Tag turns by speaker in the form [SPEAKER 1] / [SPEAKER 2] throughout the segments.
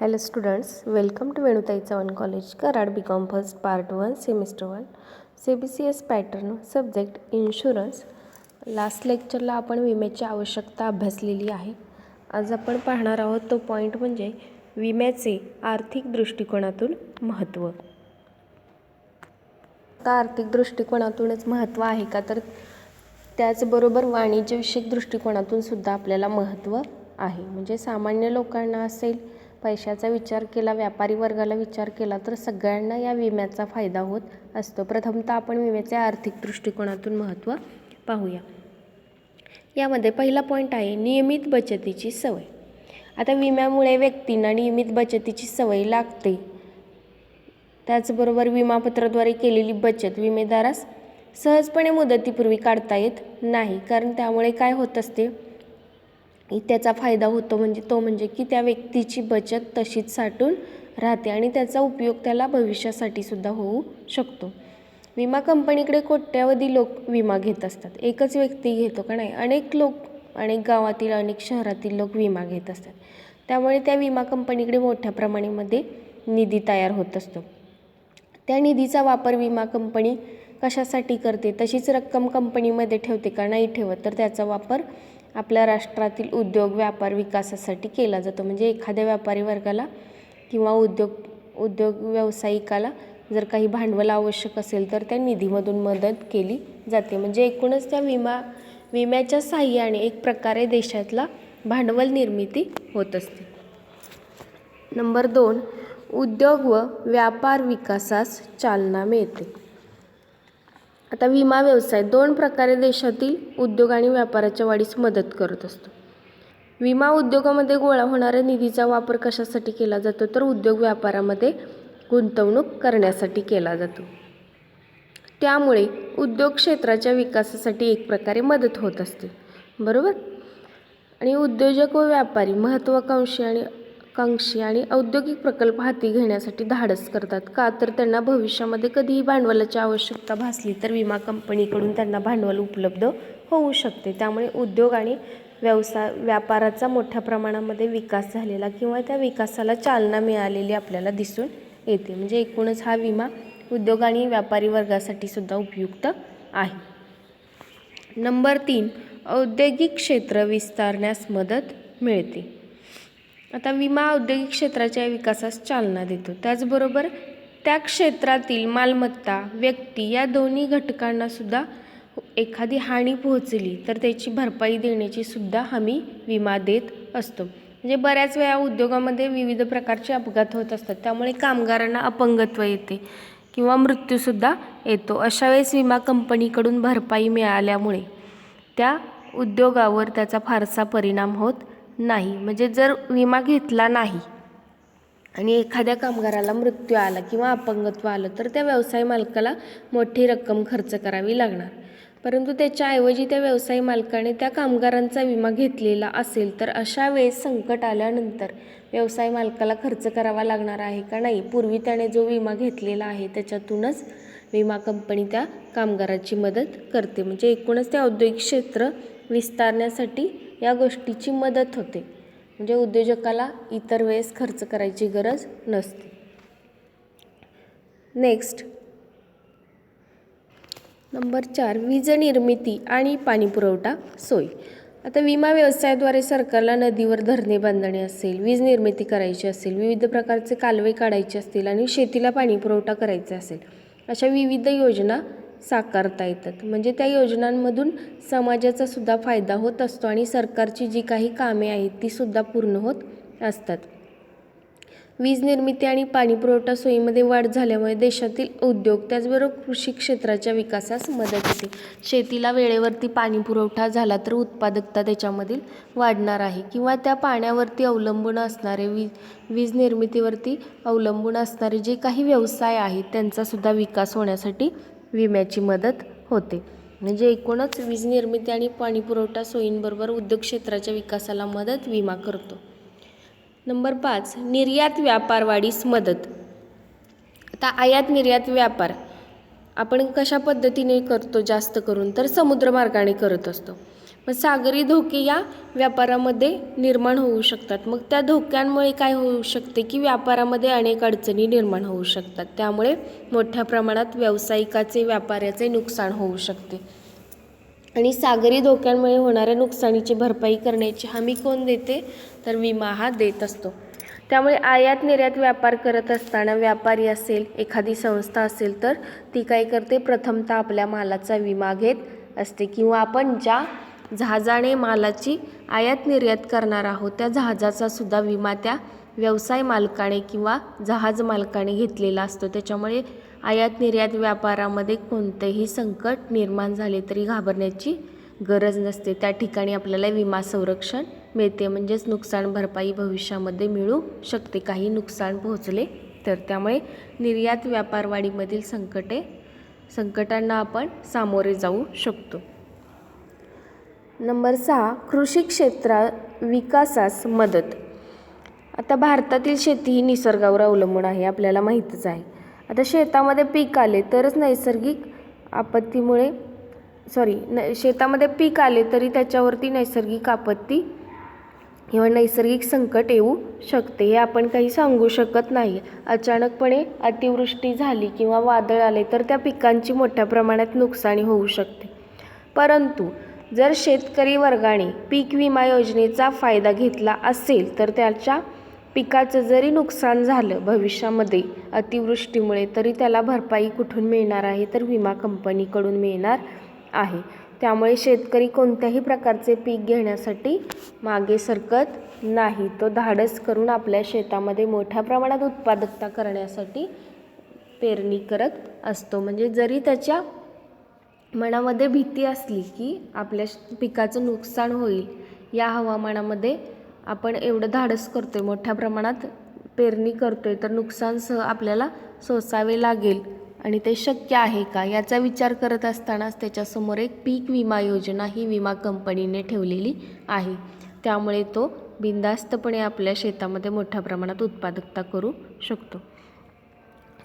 [SPEAKER 1] Hello students, welcome to Venutayi Chavan College, Karad BCom First Part 1, Semester 1, CBCS Pattern, Subject Insurance. Last लेक्चरला आपण विम्याची आवश्यकता अभ्यासलेली आहे. आज आपण पाहणार आहोत तो पॉईंट म्हणजे विम्याचे आर्थिक दृष्टिकोनातून महत्त्व. आता आर्थिक दृष्टिकोनातूनच महत्त्व आहे का, तर त्याचबरोबर वाणिज्यविषयक दृष्टिकोनातून सुद्धा आपल्याला महत्त्व आहे. म्हणजे सामान्य लोकांना असेल, पैशाचा विचार केला, व्यापारी वर्गाला विचार केला तर सगळ्यांना या विम्याचा फायदा होत असतो. प्रथमतः आपण विम्याचे आर्थिक दृष्टिकोनातून महत्त्व पाहूया. यामध्ये पहिला पॉईंट आहे नियमित बचतीची सवय. आता विम्यामुळे व्यक्तींना नियमित बचतीची सवय लागते. त्याचबरोबर विमापत्राद्वारे केलेली बचत विमेदारास सहजपणे मुदतीपूर्वी काढता येत नाही, कारण त्यामुळे काय होत असते, त्याचा फायदा होतो म्हणजे की त्या व्यक्तीची बचत तशीच साठून राहते आणि त्याचा उपयोग त्याला भविष्यासाठी सुद्धा होऊ शकतो. विमा कंपनीकडे कोट्यावधी लोक विमा घेत असतात. एकच व्यक्ती घेतो का नाही, अनेक लोक, अनेक गावातील, अनेक शहरातील लोक विमा घेत असतात. त्यामुळे त्या विमा कंपनीकडे मोठ्या प्रमाणामध्ये निधी तयार होत असतो. त्या निधीचा वापर विमा कंपनी कशासाठी करते, तशीच रक्कम कंपनीमध्ये ठेवते का नाही ठेवत, तर त्याचा वापर आपल्या राष्ट्रातील उद्योग व्यापार विकासासाठी केला जातो. म्हणजे एखाद्या व्यापारी वर्गाला किंवा उद्योग व्यावसायिकाला जर काही भांडवल आवश्यक असेल तर त्या निधीमधून मदत केली जाते. म्हणजे एकूणच त्या विम्याच्या साहाय्याने एक प्रकारे देशातला भांडवल निर्मिती होत असते. नंबर 2, उद्योग व व्यापार विकासास चालना मिळते. आता विमा व्यवसाय 2 प्रकारे देशातील उद्योग आणि व्यापाराच्या वाढीस मदत करत असतो. विमा उद्योगामध्ये गोळा होणाऱ्या निधीचा वापर कशासाठी केला जातो, तर उद्योग व्यापारामध्ये गुंतवणूक करण्यासाठी केला जातो. त्यामुळे उद्योग क्षेत्राच्या विकासासाठी एक प्रकारे मदत होत असते, बरोबर. आणि उद्योजक व व्यापारी महत्त्वाकांक्षी आणि औद्योगिक प्रकल्प हाती घेण्यासाठी धाडस करतात. का, तर त्यांना भविष्यामध्ये कधीही भांडवलाची आवश्यकता भासली तर विमा कंपनीकडून त्यांना भांडवल उपलब्ध होऊ शकते. त्यामुळे उद्योग आणि व्यापाराचा मोठ्या प्रमाणामध्ये विकास झालेला किंवा त्या विकासाला चालना मिळालेली आपल्याला दिसून येते. म्हणजे एकूणच हा विमा उद्योग आणि व्यापारी वर्गासाठी सुद्धा उपयुक्त आहे. नंबर 3, औद्योगिक क्षेत्र विस्तारण्यास मदत मिळते. आता विमा औद्योगिक क्षेत्राच्या विकासास चालना देतो. त्याचबरोबर त्या क्षेत्रातील मालमत्ता, व्यक्ती या दोन्ही घटकांना सुद्धा एखादी हानी पोहोचली तर त्याची भरपाई देण्याची सुद्धा हमी विमा देत असतो. म्हणजे बऱ्याच वेळा उद्योगामध्ये विविध प्रकारचे अपघात होत असतात. त्यामुळे कामगारांना अपंगत्व येते किंवा मृत्यूसुद्धा येतो. अशा वेळेस विमा कंपनीकडून भरपाई मिळाल्यामुळे त्या उद्योगावर त्याचा फारसा परिणाम होत नाही. म्हणजे जर विमा घेतला नाही आणि एखाद्या कामगाराला मृत्यू आला किंवा अपंगत्व आलं तर त्या व्यवसाय मालकाला मोठी रक्कम खर्च करावी लागणार. परंतु त्याच्याऐवजी त्या व्यवसाय मालकाने त्या कामगारांचा विमा घेतलेला असेल तर अशा वेळेस संकट आल्यानंतर व्यवसाय मालकाला खर्च करावा लागणार आहे का नाही, पूर्वी त्याने जो विमा घेतलेला आहे त्याच्यातूनच विमा कंपनी त्या कामगाराची मदत करते. म्हणजे एकूणच ते औद्योगिक क्षेत्र विस्तारण्यासाठी या गोष्टीची मदत होते. म्हणजे उद्योजकाला इतर वेळेस खर्च करायची गरज नसते. नेक्स्ट, नंबर 4, वीज निर्मिती आणि पाणीपुरवठा सोय. आता विमा व्यवसायाद्वारे सरकारला नदीवर धरणे बांधणे असेल, वीज निर्मिती करायची असेल, विविध प्रकारचे कालवे काढायचे असतील आणि शेतीला पाणीपुरवठा करायचा असेल, अशा विविध योजना साकारता येतात. म्हणजे त्या योजनांमधून समाजाचा सुद्धा फायदा होत असतो आणि सरकारची जी काही कामे आहेत ती सुद्धा पूर्ण होत असतात. वीज निर्मिती आणि पाणीपुरवठा सोयीमध्ये वाढ झाल्यामुळे देशातील उद्योग त्याचबरोबर कृषी क्षेत्राच्या विकासास मदत होते. शेतीला वेळेवरती पाणीपुरवठा झाला तर उत्पादकता त्याच्यामधील वाढणार आहे किंवा त्या पाण्यावरती अवलंबून असणारे वीज निर्मितीवरती अवलंबून असणारे जे काही व्यवसाय आहेत त्यांचासुद्धा विकास होण्यासाठी विम्याची मदत होते. म्हणजे एकूणच वीज निर्मिती आणि पाणीपुरवठा सोयींबरोबर उद्योग क्षेत्राच्या विकासाला मदत विमा करतो. नंबर 5, निर्यात व्यापार वाढीस मदत. आता आयात निर्यात व्यापार आपण कशा पद्धतीने करतो, जास्त करून तर समुद्रमार्गाने करत असतो. मग सागरी धोके या व्यापारामध्ये निर्माण होऊ शकतात. मग त्या धोक्यांमुळे काय होऊ शकते की व्यापारामध्ये अनेक अडचणी निर्माण होऊ शकतात. त्यामुळे मोठ्या प्रमाणात व्यावसायिकाचे व्यापाऱ्याचे नुकसान होऊ शकते. आणि सागरी धोक्यांमुळे होणाऱ्या नुकसानीची भरपाई करण्याची हमी कोण देते? तर विमा हा देत असतो. त्यामुळे आयात निर्यात व्यापार करत असताना व्यापारी असेल, एखादी संस्था असेल तर ती काय करते? प्रथमतः आपल्या मालाचा विमा घेत असते. किंवा आपण ज्या जहाजाने मालाची आयात निर्यात करणार आहोत त्या जहाजाचा सुद्धा विमा त्या व्यवसाय मालकाने किंवा जहाज मालकाने घेतलेला असतो. त्याच्यामुळे आयात निर्यात व्यापारामध्ये कोणतेही संकट निर्माण झाले तरी घाबरण्याची गरज नसते. त्या ठिकाणी आपल्याला विमा संरक्षण मिळते, म्हणजेच नुकसान भरपाई भविष्यामध्ये मिळू शकते काही नुकसान पोहोचले तर. त्यामुळे निर्यात व्यापार वाढीमधील संकटांना आपण सामोरे जाऊ शकतो. नंबर 6, कृषी क्षेत्र विकासास मदत. आता भारतातील शेती ही निसर्गावर अवलंबून आहे, आपल्याला माहीतच आहे. आता शेतामध्ये पीक आले तरच नैसर्गिक आपत्तीमुळे शेतामध्ये पीक आले तरी त्याच्यावरती नैसर्गिक आपत्ती किंवा नैसर्गिक संकट येऊ शकते, हे आपण काही सांगू शकत नाही. अचानकपणे अतिवृष्टी झाली किंवा वादळ आले तर त्या पिकांची मोठ्या प्रमाणात नुकसानी होऊ शकते. परंतु जर शेतकरी वर्गाने पीक विमा योजनेचा फायदा घेतला असेल तर त्याच्या पिकाचं जरी नुकसान झालं भविष्यामध्ये अतिवृष्टीमुळे तरी त्याला भरपाई कुठून मिळणार आहे? तर विमा कंपनीकडून मिळणार आहे. त्यामुळे शेतकरी कोणत्याही प्रकारचे पीक घेण्यासाठी मागे सरकत नाही. तो धाडस करून आपल्या शेतामध्ये मोठ्या प्रमाणात उत्पादकता करण्यासाठी पेरणी करत असतो. म्हणजे जरी त्याच्या मनामध्ये भीती असली की आपल्या पिकाचं नुकसान होईल, या हवामानामध्ये आपण एवढं धाडस करतोय, मोठ्या प्रमाणात पेरणी करतोय, तर नुकसान आपल्याला सोसावे लागेल आणि ते शक्य आहे का याचा विचार करत असतानाच त्याच्यासमोर एक पीक विमा योजना ही विमा कंपनीने ठेवलेली आहे. त्यामुळे तो बिनधास्तपणे आपल्या शेतामध्ये मोठ्या प्रमाणात उत्पादकता करू शकतो.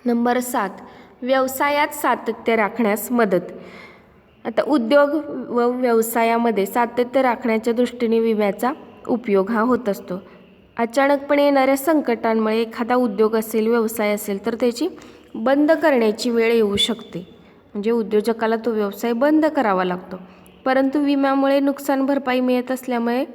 [SPEAKER 1] नंबर 7, व्यवसायात सातत्य राखण्यास मदत. आता उद्योग व व्यवसायामध्ये सातत्य राखण्याच्या दृष्टीने विम्याचा उपयोग हा होत असतो. अचानकपणे येणाऱ्या संकटांमुळे एखादा उद्योग असेल, व्यवसाय असेल तर त्याची बंद करण्याची वेळ येऊ शकते. म्हणजे उद्योजकाला तो व्यवसाय बंद करावा लागतो. परंतु विम्यामुळे नुकसान भरपाई मिळत असल्यामुळे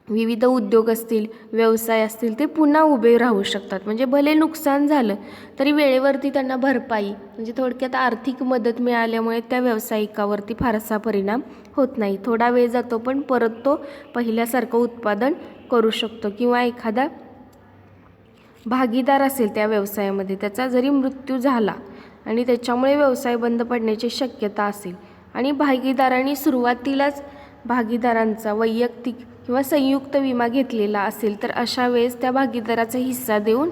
[SPEAKER 1] विविध उद्योग असतील, व्यवसाय असतील ते पुन्हा उभे राहू शकतात. म्हणजे भले नुकसान झालं तरी वेळेवरती त्यांना भरपाई म्हणजे थोडक्यात आर्थिक मदत मिळाल्यामुळे त्या व्यावसायिकावरती फारसा परिणाम होत नाही. थोडा वेळ जातो पण परत तो पहिल्यासारखं उत्पादन करू शकतो. किंवा एखादा भागीदार असेल त्या व्यवसायामध्ये, त्याचा जरी मृत्यू झाला आणि त्याच्यामुळे व्यवसाय बंद पडण्याची शक्यता असेल आणि भागीदारांनी सुरुवातीलाच भागीदारांचा वैयक्तिक किंवा संयुक्त विमा घेतलेला असेल तर अशा वेळेस त्या भागीदाराचा हिस्सा देऊन,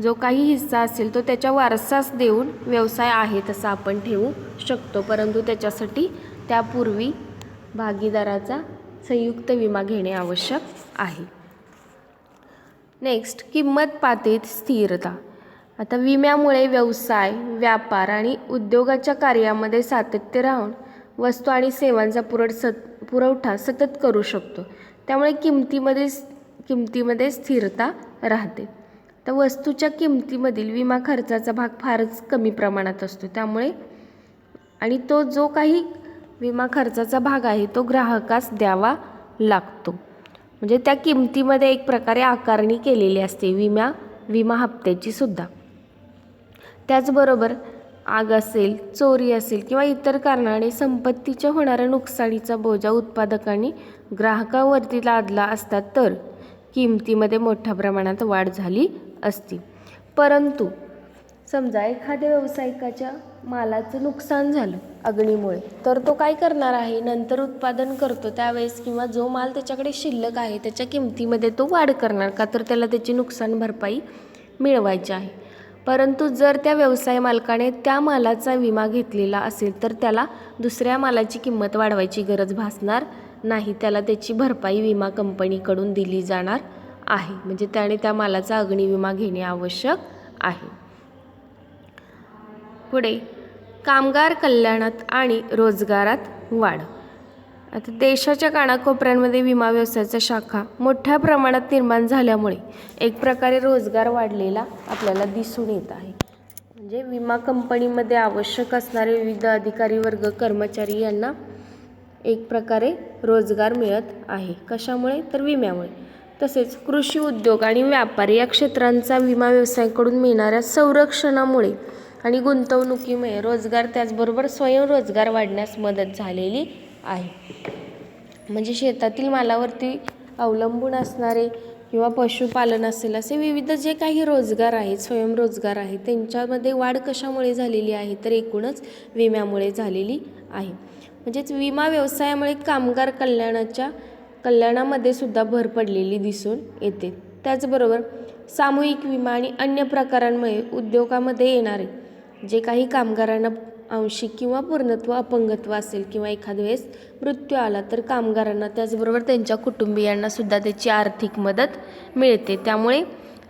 [SPEAKER 1] जो काही हिस्सा असेल तो त्याच्या वारसास देऊन व्यवसाय आहे तसा आपण ठेवू शकतो. परंतु त्याच्यासाठी त्यापूर्वी भागीदाराचा संयुक्त विमा घेणे आवश्यक आहे. नेक्स्ट, किंमत पातळीत स्थिरता. आता विम्यामुळे व्यवसाय, व्यापार आणि उद्योगाच्या कार्यामध्ये सातत्य राहून वस्तू आणि सेवांचा पुरवठा सतत करू शकतो. त्यामुळे किमतीमध्ये स्थिरता राहते. तर वस्तूच्या किमतीमधील विमा खर्चाचा भाग फारच कमी प्रमाणात असतो. त्यामुळे आणि तो जो काही विमा खर्चाचा भाग आहे तो ग्राहकास द्यावा लागतो. म्हणजे त्या किमतीमध्ये एक प्रकारे आकारणी केलेली असते विमा हप्त्याची सुद्धा. त्याचबरोबर आग असेल, चोरी असेल किंवा इतर कारणाने संपत्तीच्या होणाऱ्या नुकसानीचा बोजा उत्पादकांनी ग्राहकावरती लादला असता तर किमतीमध्ये मोठ्या प्रमाणात वाढ झाली असती. परंतु समजा एखाद्या व्यावसायिकाच्या मालाचं नुकसान झालं अग्नीमुळे, तर तो काय करणार आहे? नंतर उत्पादन करतो त्यावेळेस किंवा जो माल त्याच्याकडे शिल्लक आहे त्याच्या किमतीमध्ये तो वाढ करणार का? तर त्याला त्याची नुकसान भरपाई मिळवायची आहे. परंतु जर त्या व्यवसाय मालकाने त्या मालाचा विमा घेतलेला असेल तर त्याला दुसऱ्या मालाची किंमत वाढवायची गरज भासणार नाही. त्याला त्याची भरपाई विमा कंपनीकडून दिली जाणार आहे. म्हणजे त्याने त्या मालाचा अग्निविमा घेणे आवश्यक आहे. पुढे, कामगार कल्याणात आणि रोजगारात वाढ. आता देशाच्या कानाकोपऱ्यांमध्ये विमा व्यवसायाच्या शाखा मोठ्या प्रमाणात निर्माण झाल्यामुळे एक प्रकारे रोजगार वाढलेला आपल्याला दिसून येत आहे. म्हणजे विमा कंपनीमध्ये आवश्यक असणारे विविध अधिकारी वर्ग कर्मचारी यांना एक प्रकारे रोजगार मिळत आहे. कशामुळे? तर विम्यामुळे. तसेच कृषी उद्योग आणि व्यापार या क्षेत्रांचा विमा व्यवसायाकडून मिळणाऱ्या संरक्षणामुळे आणि गुंतवणुकीमुळे रोजगार त्याचबरोबर स्वयंरोजगार वाढण्यास मदत झालेली आहे. म्हणजे शेतातील मालावरती अवलंबून असणारे किंवा पशुपालन असेल असे विविध जे काही रोजगार आहेत स्वयंरोजगार आहेत त्यांच्यामध्ये वाढ कशामुळे झालेली आहे तर एकूणच विम्यामुळे झालेली आहे. म्हणजेच विमा व्यवसायामुळे कामगार कल्याणामध्ये सुद्धा भर पडलेली दिसून येते. त्याचबरोबर सामूहिक विमा आणि अन्य प्रकारांमुळे उद्योगामध्ये येणारे जे काही कामगारांना आंशिक किंवा पूर्णत्व अपंगत्व असेल किंवा एखाद्या वेळेस मृत्यू आला तर कामगारांना त्याचबरोबर त्यांच्या कुटुंबियांना सुद्धा त्याची आर्थिक मदत मिळते. त्यामुळे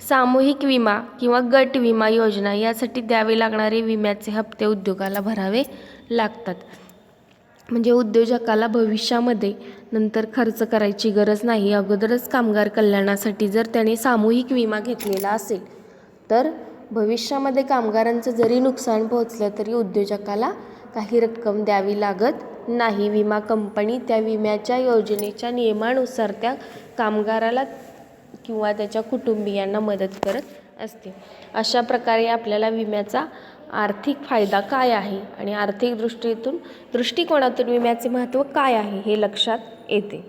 [SPEAKER 1] सामूहिक विमा किंवा गट विमा योजना यासाठी द्यावे लागणारे विम्याचे हप्ते उद्योगाला भरावे लागतात. म्हणजे उद्योजकाला भविष्यामध्ये नंतर खर्च करायची गरज नाही. अगोदरच कामगार कल्याणासाठी जर त्याने सामूहिक विमा घेतलेला असेल तर भविष्यामध्ये कामगारांचं जरी नुकसान पोहोचलं तरी उद्योजकाला काही रक्कम द्यावी लागत नाही. विमा कंपनी त्या विम्याच्या योजनेच्या नियमानुसार त्या कामगाराला किंवा त्याच्या कुटुंबियांना मदत करत असते. अशा प्रकारे आपल्याला विम्याचा आर्थिक फायदा काय आहे आणि आर्थिक दृष्टिकोनातून विम्याचे महत्त्व काय आहे हे लक्षात येते.